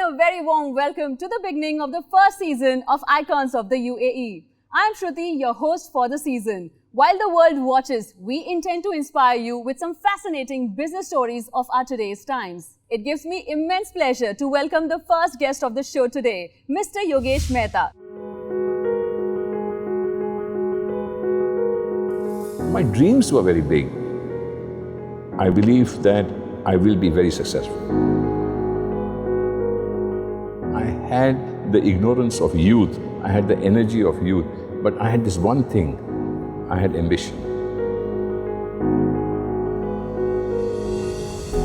a very warm welcome to the beginning of the first season of Icons of the UAE. I'm Shruti, your host for the season. While the world watches, we intend to inspire you with some fascinating business stories of our today's times. It gives me immense pleasure to welcome the first guest of the show today, Mr. Yogesh Mehta. My dreams were very big. I believe that I will be very successful. I had the ignorance of youth, I had the energy of youth, but I had this one thing, I had ambition.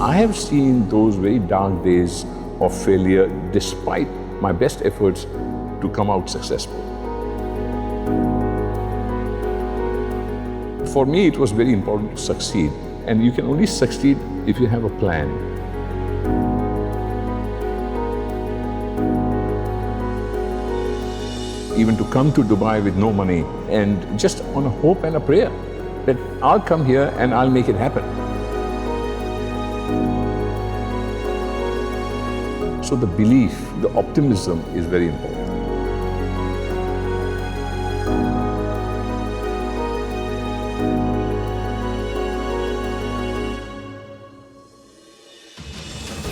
I have seen those very dark days of failure despite my best efforts to come out successful. For me, it was very important to succeed, and you can only succeed if you have a plan. Even to come to Dubai with no money and just on a hope and a prayer that I'll come here and I'll make it happen. So the belief, the optimism is very important.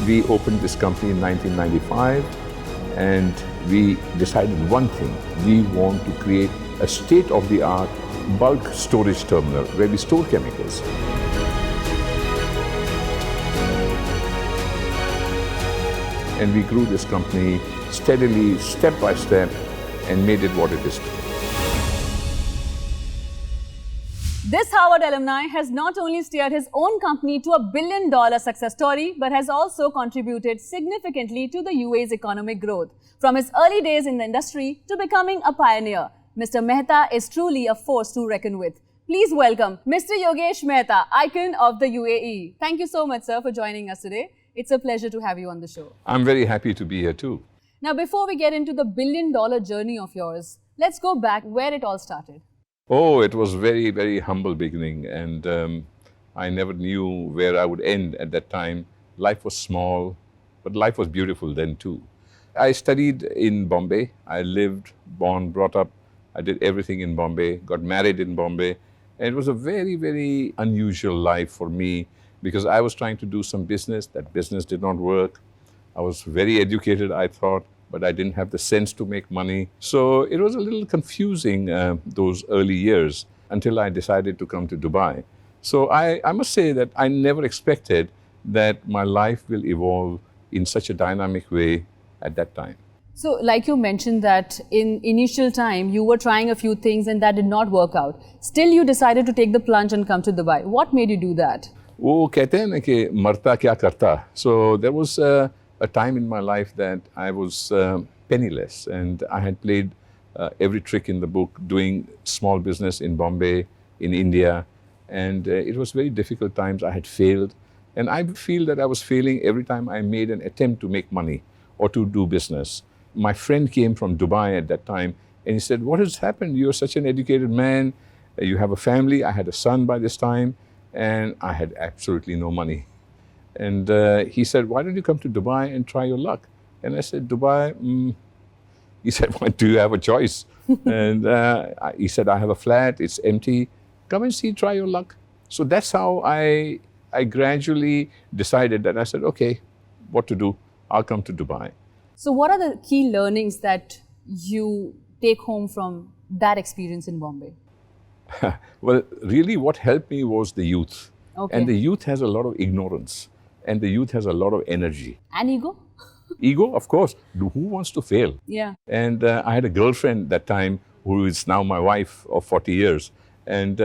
We opened this company in 1995 and we decided one thing. We want to create a state-of-the-art bulk storage terminal where we store chemicals. And we grew this company steadily, step by step, and made it what it is today. This Harvard alumni has not only steered his own company to a billion-dollar success story, but has also contributed significantly to the UAE's economic growth. From his early days in the industry to becoming a pioneer, Mr. Mehta is truly a force to reckon with. Please welcome Mr. Yogesh Mehta, icon of the UAE. Thank you so much, sir, for joining us today. It's a pleasure to have you on the show. I'm very happy to be here too. Now, before we get into the billion-dollar journey of yours, let's go back where it all started. Oh, it was very, very humble beginning, and I never knew where I would end at that time. Life was small, but life was beautiful then too. I studied in Bombay. I lived, born, brought up. I did everything in Bombay, got married in Bombay. And it was a very, very unusual life for me because I was trying to do some business. That business did not work. I was very educated, I thought, but I didn't have the sense to make money. So it was a little confusing those early years until I decided to come to Dubai. So I must say that I never expected that my life will evolve in such a dynamic way at that time. So, like you mentioned that in initial time, you were trying a few things and that did not work out. Still, you decided to take the plunge and come to Dubai. What made you do that? वो कहते हैं ना कि मरता क्या करता. So there was a time in my life that I was penniless and I had played every trick in the book, doing small business in Bombay, in India, and it was very difficult times. I had failed, and I feel that I was failing every time I made an attempt to make money or to do business. My friend came from Dubai at that time and he said, "What has happened? You're such an educated man, you have a family." I had a son by this time and I had absolutely no money. And he said, "Why don't you come to Dubai and try your luck?" And I said, "Dubai?" He said, "Why, do you have a choice?" And he said, "I have a flat, it's empty. Come and see, try your luck." So that's how I gradually decided that I said, okay, what to do? I'll come to Dubai. So what are the key learnings that you take home from that experience in Bombay? Well, really what helped me was the youth. Okay. And the youth has a lot of ignorance. And the youth has a lot of energy. And ego? Ego, of course. Who wants to fail? Yeah. And I had a girlfriend that time who is now my wife of 40 years. And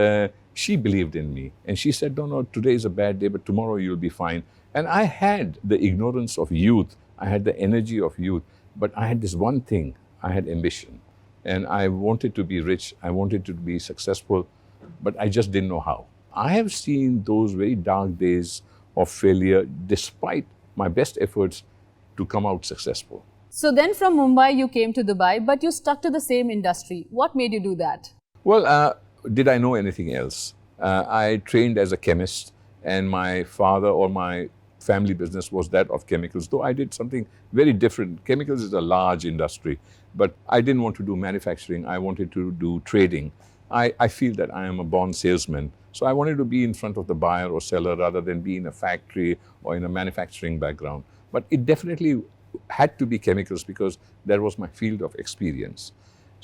she believed in me. And she said, no, today is a bad day, but tomorrow you'll be fine. And I had the ignorance of youth. I had the energy of youth. But I had this one thing. I had ambition. And I wanted to be rich. I wanted to be successful. But I just didn't know how. I have seen those very dark days of failure despite my best efforts to come out successful. So then from Mumbai you came to Dubai, but you stuck to the same industry. What made you do that? Well, did I know anything else? I trained as a chemist, and my father or my family business was that of chemicals, though I did something very different. Chemicals is a large industry, but I didn't want to do manufacturing. I wanted to do trading. I feel that I am a born salesman. So I wanted to be in front of the buyer or seller rather than be in a factory or in a manufacturing background. But it definitely had to be chemicals because that was my field of experience.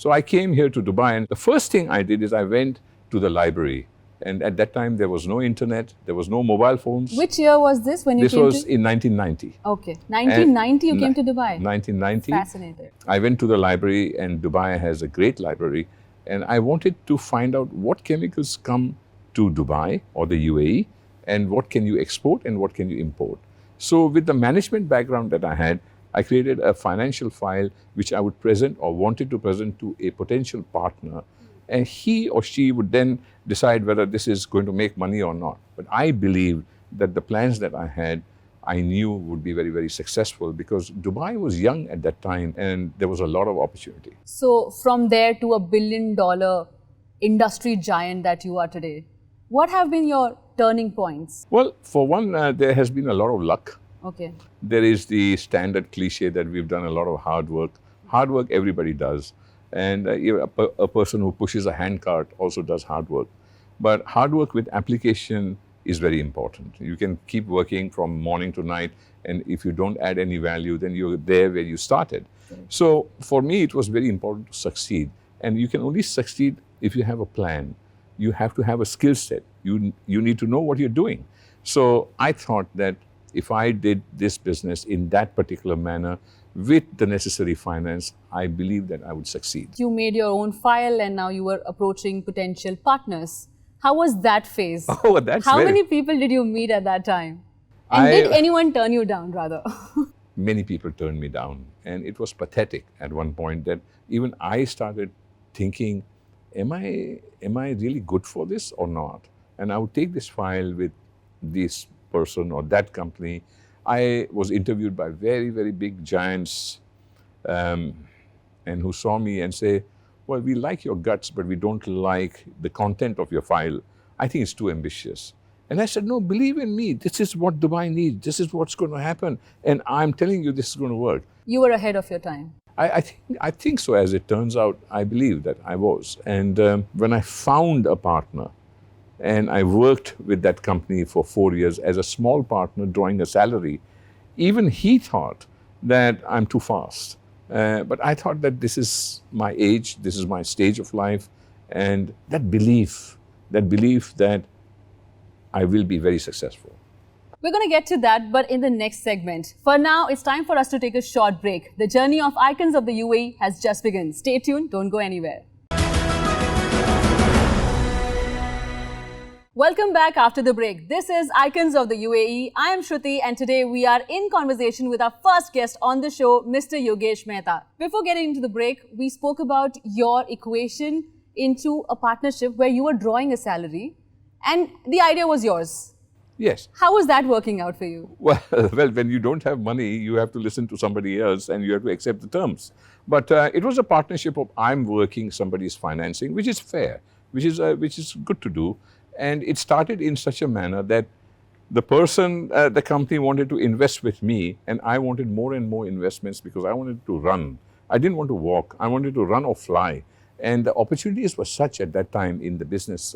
So I came here to Dubai, and the first thing I did is I went to the library. And at that time, there was no internet, there was no mobile phones. Which year was this when you came to? This was in 1990. Okay. 1990 you came to Dubai? 1990. Fascinating. I went to the library, and Dubai has a great library. And I wanted to find out what chemicals come to Dubai or the UAE, and what can you export and what can you import. So with the management background that I had, I created a financial file which I would present or wanted to present to a potential partner. And he or she would then decide whether this is going to make money or not. But I believed that the plans that I had, I knew would be very, very successful because Dubai was young at that time and there was a lot of opportunity. So from there to $1 billion industry giant that you are today, what have been your turning points? Well, for one, there has been a lot of luck. Okay. There is the standard cliche that we've done a lot of hard work. Hard work everybody does. And a person who pushes a handcart also does hard work. But hard work with application is very important. You can keep working from morning to night, and if you don't add any value, then you're there where you started. So for me, it was very important to succeed. And you can only succeed if you have a plan. You have to have a skill set. You need to know what you're doing. So I thought that if I did this business in that particular manner, with the necessary finance, I believe that I would succeed. You made your own file and now you were approaching potential partners. How was that phase? Oh, that's How many people did you meet at that time? And did anyone turn you down rather? Many people turned me down, and it was pathetic at one point that even I started thinking, am I really good for this or not? And I would take this file with this person or that company. I was interviewed by very, very big giants and who saw me and say, well, we like your guts, but we don't like the content of your file. I think it's too ambitious. And I said, no, believe in me. This is what Dubai needs. This is what's going to happen. And I'm telling you, this is going to work. You were ahead of your time. I think so. As it turns out, I believe that I was. And when I found a partner, and I worked with that company for 4 years as a small partner, drawing a salary, even he thought that I'm too fast. But I thought that this is my age, this is my stage of life, and that belief that I will be very successful. We're going to get to that, but in the next segment. For now, it's time for us to take a short break. The journey of icons of the UAE has just begun. Stay tuned, don't go anywhere. Welcome back after the break. This is Icons of the UAE. I am Shruti, and today we are in conversation with our first guest on the show, Mr. Yogesh Mehta. Before getting into the break, we spoke about your equation into a partnership where you were drawing a salary and the idea was yours. Yes. How was that working out for you? Well, when you don't have money, you have to listen to somebody else and you have to accept the terms. But it was a partnership of I'm working, somebody's financing, which is fair, which is good to do. And it started in such a manner that the person, the company wanted to invest with me, and I wanted more and more investments because I wanted to run. I didn't want to walk. I wanted to run or fly. And the opportunities were such at that time in the business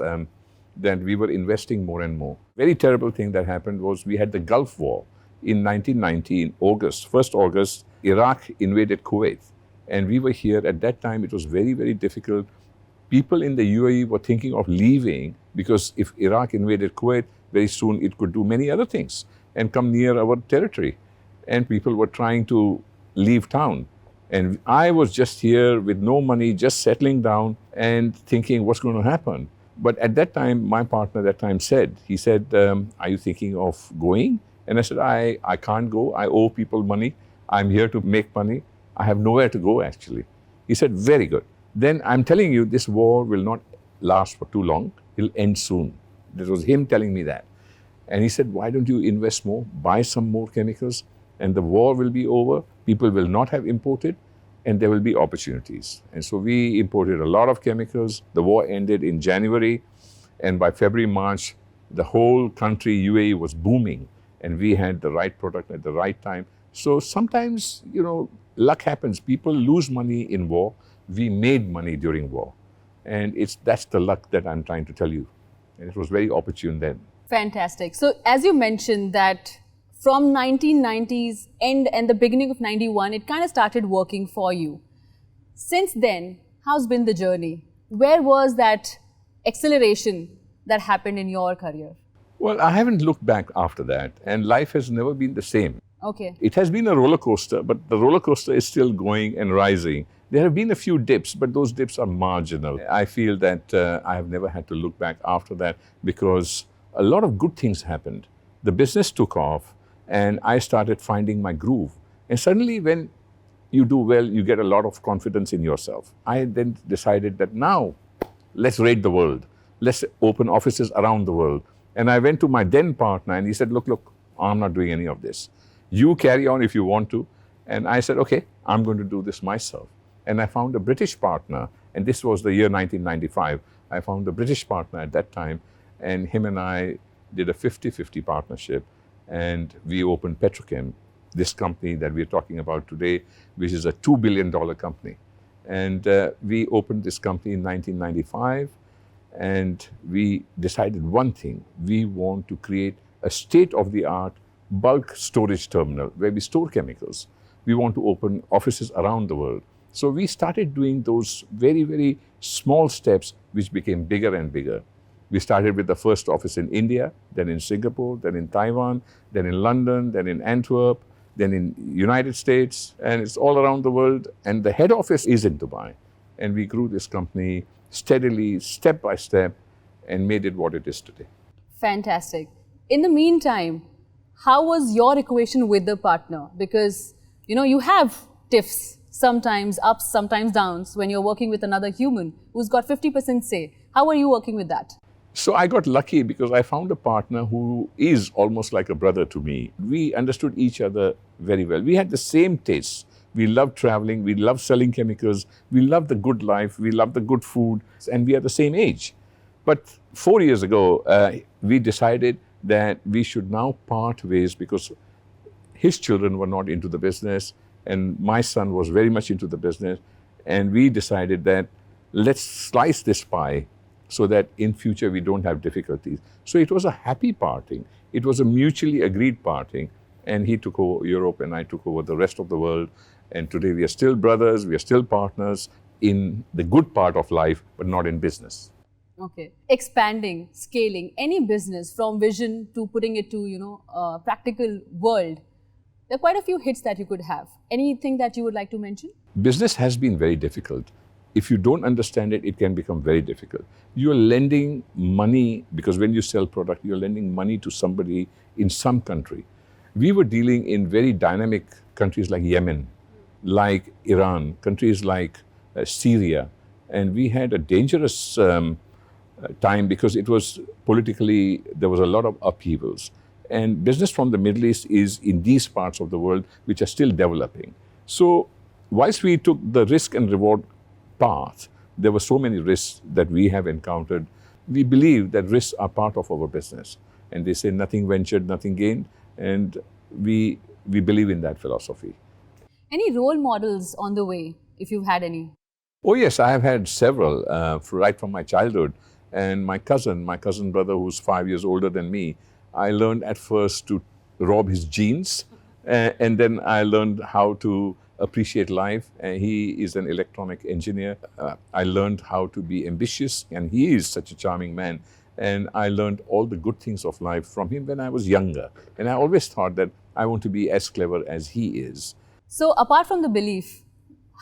that we were investing more and more. Very terrible thing that happened was we had the Gulf War in 1990, in August, 1st August, Iraq invaded Kuwait. And we were here at that time. It was very, very difficult. People in the UAE were thinking of leaving because if Iraq invaded Kuwait, very soon it could do many other things and come near our territory. And people were trying to leave town. And I was just here with no money, just settling down and thinking what's going to happen. But at that time, my partner at that time said, are you thinking of going? And I said, I can't go. I owe people money. I'm here to make money. I have nowhere to go, actually. He said, very good. Then I'm telling you, this war will not last for too long. It'll end soon. This was him telling me that. And he said, why don't you invest more, buy some more chemicals, and the war will be over. People will not have imported, and there will be opportunities. And so we imported a lot of chemicals. The war ended in January, and by February, March, the whole country, UAE, was booming. and we had the right product at the right time. So sometimes, luck happens. People lose money in war. We made money during war. And that's the luck that I'm trying to tell you. And it was very opportune then. Fantastic. So as you mentioned that from 1990s end and the beginning of 91, it kind of started working for you. Since then, how's been the journey? Where was that acceleration that happened in your career? Well, I haven't looked back after that, and life has never been the same. Okay. It has been a roller coaster, but the roller coaster is still going and rising. There have been a few dips, but those dips are marginal. I feel that I have never had to look back after that because a lot of good things happened. The business took off, and I started finding my groove. And suddenly, when you do well, you get a lot of confidence in yourself. I then decided that now, let's raid the world. Let's open offices around the world. And I went to my then partner, and he said, look, I'm not doing any of this. You carry on if you want to. And I said, okay, I'm going to do this myself. And I found a British partner, and this was the year 1995. I found a British partner at that time, and him and I did a 50-50 partnership, and we opened Petrochem, this company that we're talking about today, which is a $2 billion company. And we opened this company in 1995, and we decided one thing: we want to create a state-of-the-art bulk storage terminal where we store chemicals. We want to open offices around the world. So we started doing those very, very small steps, which became bigger and bigger. We started with the first office in India, then in Singapore, then in Taiwan, then in London, then in Antwerp, then in United States, and it's all around the world. And the head office is in Dubai. And we grew this company steadily, step by step, and made it what it is today. Fantastic. In the meantime, how was your equation with the partner? Because, you have tiffs, sometimes ups, sometimes downs, when you're working with another human who's got 50% say. How are you working with that? So I got lucky because I found a partner who is almost like a brother to me. We understood each other very well. We had the same tastes. We loved traveling, we loved selling chemicals, we loved the good life, we loved the good food, and we are the same age. But 4 years ago, we decided that we should now part ways because his children were not into the business and my son was very much into the business. And we decided that let's slice this pie so that in future we don't have difficulties. So it was a happy parting. It was a mutually agreed parting. And he took over Europe and I took over the rest of the world. And today we are still brothers, we are still partners in the good part of life, but not in business. Okay. Expanding, scaling any business from vision to putting it to, practical world. There are quite a few hits that you could have. Anything that you would like to mention? Business has been very difficult. If you don't understand it, it can become very difficult. You're lending money, because when you sell product, you're lending money to somebody in some country. We were dealing in very dynamic countries like Yemen, like Iran, countries like Syria. And we had a dangerous time because it was politically, there was a lot of upheavals. And business from the Middle East is in these parts of the world which are still developing. So whilst we took the risk and reward path, there were so many risks that we have encountered. We believe that risks are part of our business. And they say nothing ventured, nothing gained. And we believe in that philosophy. Any role models on the way, if you've had any? Oh yes, I have had several, right from my childhood. And my cousin brother, who's 5 years older than me, I learned at first to rob his jeans. And then I learned how to appreciate life. He is an electronic engineer. I learned how to be ambitious, and he is such a charming man. And I learned all the good things of life from him when I was younger. And I always thought that I want to be as clever as he is. So apart from the belief,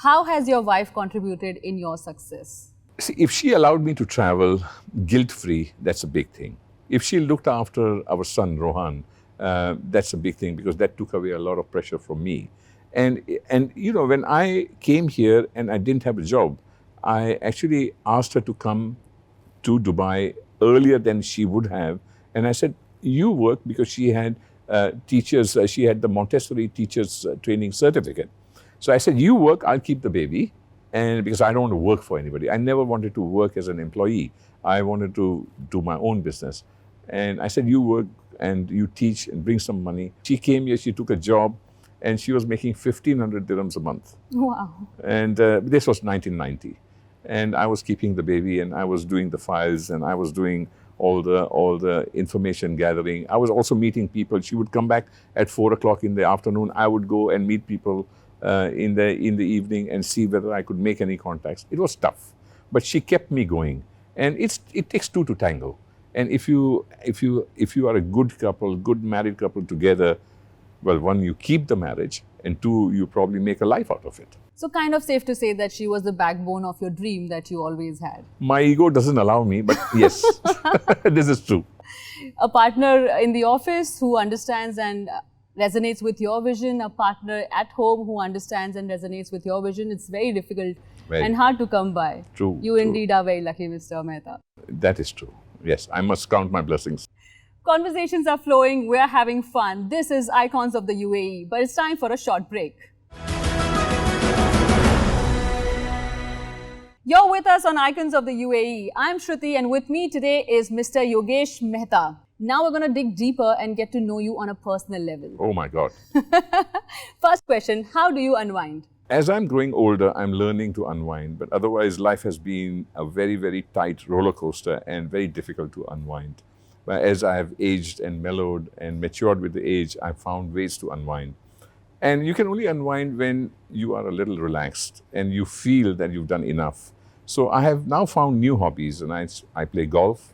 how has your wife contributed in your success? See, if she allowed me to travel guilt-free, that's a big thing. If she looked after our son, Rohan, that's a big thing because that took away a lot of pressure from me. And when I came here and I didn't have a job, I actually asked her to come to Dubai earlier than she would have. And I said, you work, because she had teachers, she had the Montessori teachers training certificate. So I said, you work, I'll keep the baby. And because I don't want to work for anybody. I never wanted to work as an employee. I wanted to do my own business. And I said, you work, and you teach and bring some money. She came here, she took a job, and she was making 1,500 dirhams a month. Wow. And this was 1990. And I was keeping the baby, and I was doing the files, and I was doing all the information gathering. I was also meeting people. She would come back at 4 o'clock in the afternoon. I would go and meet people in the evening and see whether I could make any contacts. It was tough, but she kept me going. And it takes two to tango. And if you are a good couple, good married couple together, well, one, you keep the marriage, and two, you probably make a life out of it. So kind of safe to say that she was the backbone of your dream that you always had. My ego doesn't allow me, but yes, this is true. A partner in the office who understands and resonates with your vision, a partner at home who understands and resonates with your vision, it's very difficult and hard to come by. True. You indeed are very lucky, Mr. Mehta. That is true. Yes, I must count my blessings. Conversations are flowing, we're having fun. This is Icons of the UAE, but it's time for a short break. You're with us on Icons of the UAE. I'm Shruti, and with me today is Mr. Yogesh Mehta. Now we're going to dig deeper and get to know you on a personal level. Oh my God. First question, how do you unwind? As I'm growing older, I'm learning to unwind, but otherwise life has been a very, very tight roller coaster and very difficult to unwind. But as I have aged and mellowed and matured with the age, I've found ways to unwind. And you can only unwind when you are a little relaxed and you feel that you've done enough. So I have now found new hobbies, and I play golf.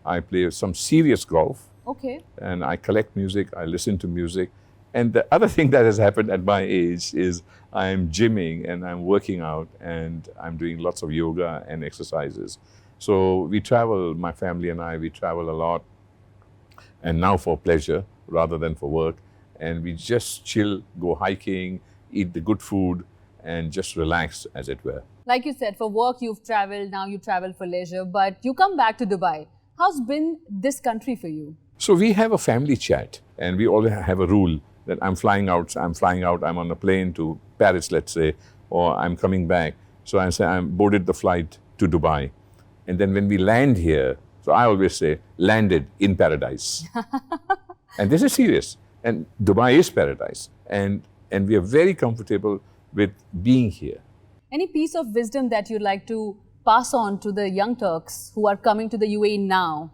I play some serious golf. Okay. And I collect music, I listen to music. And the other thing that has happened at my age is I'm gymming and I'm working out and I'm doing lots of yoga and exercises. So we travel, my family and I, we travel a lot. And now for pleasure rather than for work. And we just chill, go hiking, eat the good food, and just relax, as it were. Like you said, for work you've traveled, now you travel for leisure, but you come back to Dubai. How's been this country for you? So we have a family chat, and we all have a rule that I'm flying out, I'm on a plane to Paris, let's say, or I'm coming back. So I say I'm boarded the flight to Dubai. And then when we land here, so I always say, landed in paradise. And this is serious. And Dubai is paradise. And we are very comfortable with being here. Any piece of wisdom that you'd like to pass on to the young Turks who are coming to the UAE now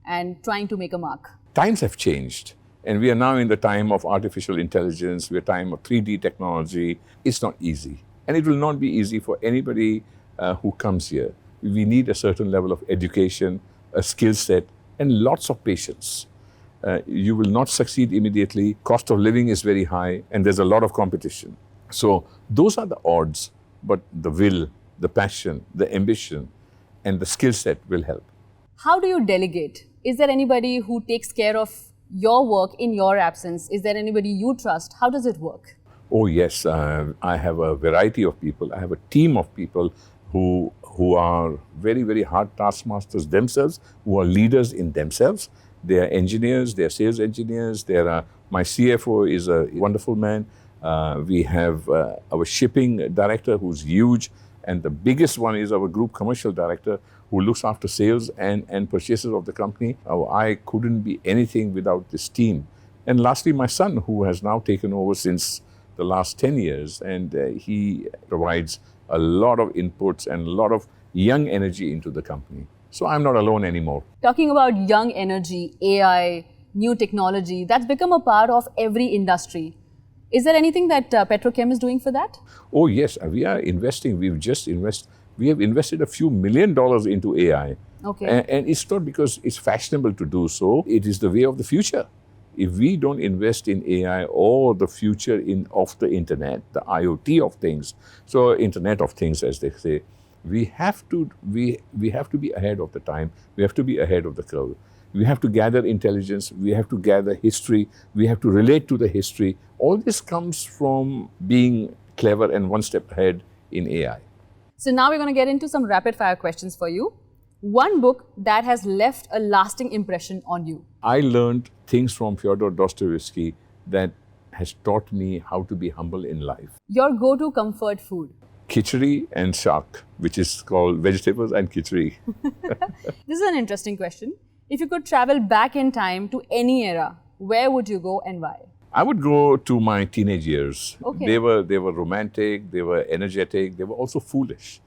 and trying to make a mark? Times have changed. And we are now in the time of artificial intelligence. We are time of 3D technology. It's not easy. And it will not be easy for anybody who comes here. We need a certain level of education, a skill set, and lots of patience. You will not succeed immediately. Cost of living is very high, and there's a lot of competition. So those are the odds, but the will, the passion, the ambition, and the skill set will help. How do you delegate? Is there anybody who takes care of your work in your absence? Is there anybody you trust? How does it work? Oh yes, I have a variety of people. I have a team of people who are very, very hard taskmasters themselves, who are leaders in themselves. They are engineers, they are sales engineers. My CFO is a wonderful man. We have our shipping director who's huge. And the biggest one is our group commercial director who looks after sales and purchases of the company. I couldn't be anything without this team. And lastly, my son, who has now taken over since the last 10 years, and he provides a lot of inputs and a lot of young energy into the company. So I'm not alone anymore. Talking about young energy, AI, new technology, that's become a part of every industry. Is there anything that Petrochem is doing for that? Oh yes, we are investing. We have invested a few $1 million into AI. Okay. And it's not because it's fashionable to do so. It is the way of the future. If we don't invest in AI or the future of the internet, the IoT of things, so Internet of Things, as they say, we have to be ahead of the time. We have to be ahead of the curve. We have to gather intelligence. We have to gather history. We have to relate to the history. All this comes from being clever and one step ahead in AI. So now we're going to get into some rapid fire questions for you. One book that has left a lasting impression on you. I learned things from Fyodor Dostoevsky that has taught me how to be humble in life. Your go-to comfort food? Khichdi and shak, which is called vegetables and khichdi. This is an interesting question. If you could travel back in time to any era, where would you go and why? I would go to my teenage years. Okay. They were romantic, they were energetic, they were also foolish.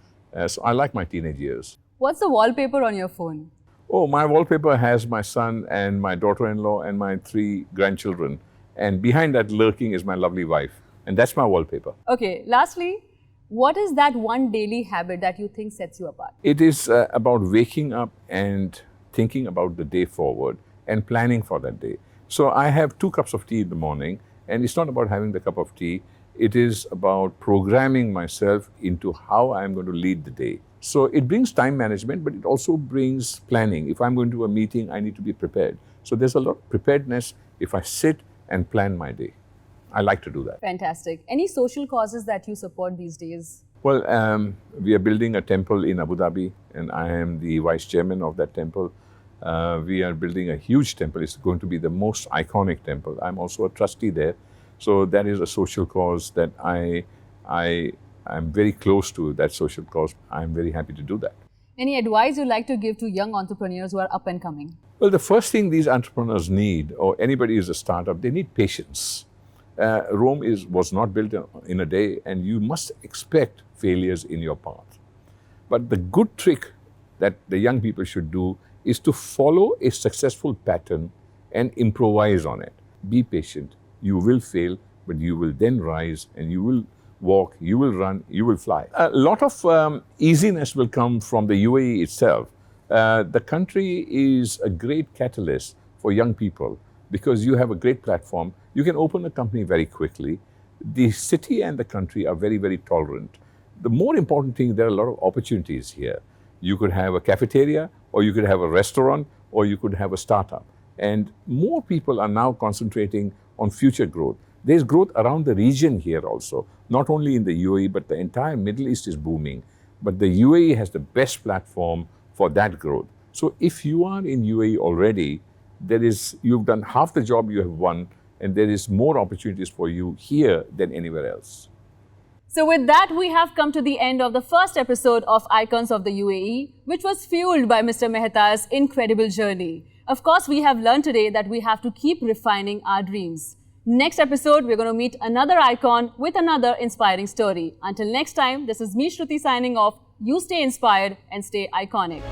So I like my teenage years. What's the wallpaper on your phone? Oh, my wallpaper has my son and my daughter-in-law and my 3 grandchildren. And behind that lurking is my lovely wife. And that's my wallpaper. Okay, lastly, what is that one daily habit that you think sets you apart? It is about waking up and thinking about the day forward and planning for that day. So I have 2 cups of tea in the morning, and it's not about having the cup of tea. It is about programming myself into how I'm going to lead the day. So it brings time management, but it also brings planning. If I'm going to a meeting, I need to be prepared. So there's a lot of preparedness if I sit and plan my day. I like to do that. Fantastic. Any social causes that you support these days? Well, we are building a temple in Abu Dhabi, and I am the vice chairman of that temple. We are building a huge temple. It's going to be the most iconic temple. I'm also a trustee there. So that is a social cause that I'm very close to, that social cause. I'm very happy to do that. Any advice you'd like to give to young entrepreneurs who are up and coming? Well, the first thing these entrepreneurs need, or anybody who's a startup, they need patience. Rome was not built in a day, and you must expect failures in your path. But the good trick that the young people should do is to follow a successful pattern and improvise on it. Be patient. You will fail, but you will then rise, and you will walk, you will run, you will fly. A lot of easiness will come from the UAE itself. The country is a great catalyst for young people because you have a great platform. You can open a company very quickly. The city and the country are very, very tolerant. The more important thing, there are a lot of opportunities here. You could have a cafeteria, or you could have a restaurant, or you could have a startup. And more people are now concentrating on future growth. There's growth around the region here also, not only in the UAE, but the entire Middle East is booming. But the UAE has the best platform for that growth. So if you are in UAE already, you've done half the job you have won, and there is more opportunities for you here than anywhere else. So with that, we have come to the end of the first episode of Icons of the UAE, which was fueled by Mr. Mehta's incredible journey. Of course, we have learned today that we have to keep refining our dreams. Next episode, we're going to meet another icon with another inspiring story. Until next time, this is me, Shruti, signing off. You stay inspired and stay iconic.